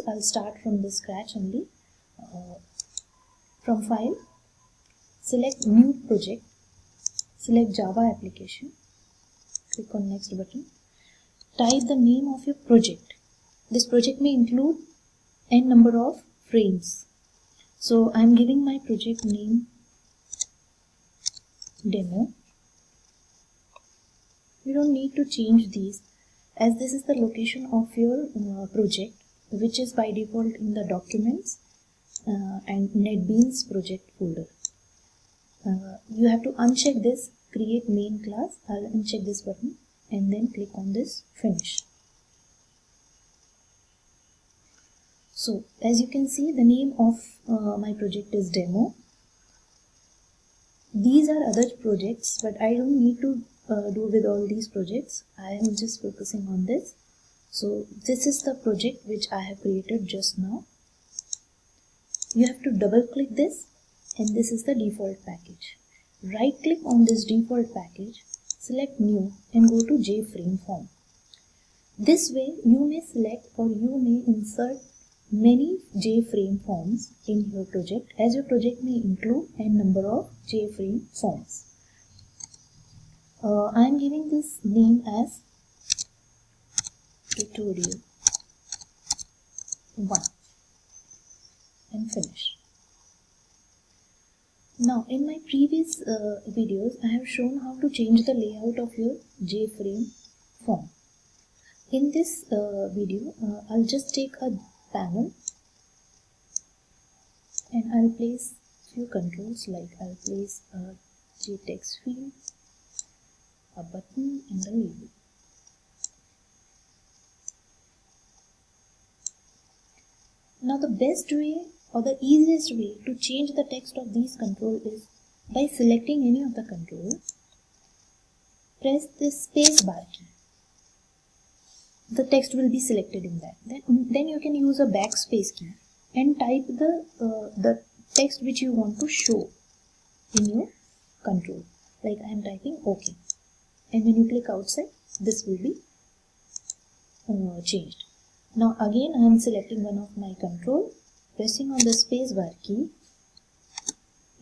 I'll start from the scratch only. From File, select New Project, select Java Application, click on Next button. Type the name of your project. This project may include n number of frames. So I'm giving my project name Demo. You don't need to change these, as this is the location of your project, which is by default in the Documents and netbeans project folder. You have to uncheck this Create Main Class. I'll uncheck this button and then click on this Finish. So as you can see, the name of my project is Demo. These are other projects, but I don't need to do with all these projects. I am just focusing on this. So this is the project which I have created just now. You have to double click this, and this is the default package. Right click on this default package, select New and go to JFrame form. This way you may select or you may insert many JFrame forms in your project, as your project may include n number of JFrame forms. I am giving this name as Tutorial 1 and Finish. Now in my previous videos I have shown how to change the layout of your JFrame form. In this video I'll just take a panel and I'll place few controls, like I'll place a JText field, a button and a label. Now the best way or the easiest way to change the text of these controls is by selecting any of the controls. Press this space bar key. The text will be selected in that. Then you can use a backspace key and type the text which you want to show in your control. Like I am typing OK. And when you click outside, this will be changed. Now again I am selecting one of my control, pressing on the space bar key,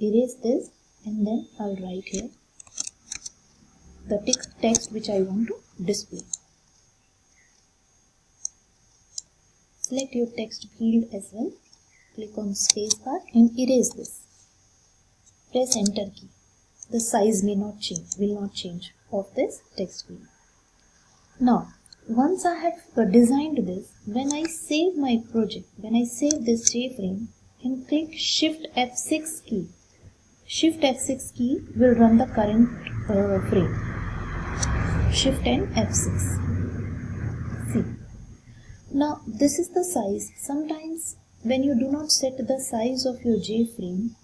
erase this, and then I'll write here the text which I want to display. Select your text field as well, click on space bar and erase this. Press enter key. The size will not change of this text field. Now once I have designed this, when I save my project, when I save this JFrame and click Shift F6 key, Shift F6 key will run the current frame. Shift and F6. See. Now this is the size. Sometimes when you do not set the size of your JFrame,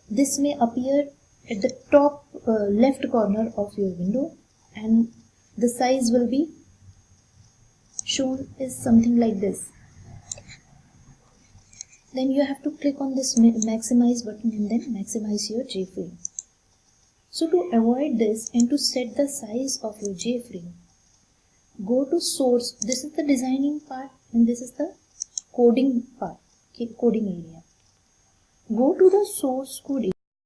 this may appear at the top left corner of your window and the size will be shown is something like this. Then you have to click on this maximize button and then maximize your JFrame. So to avoid this and to set the size of your JFrame, go to source. This is the designing part and this is the coding part, coding area. Go to the source code area.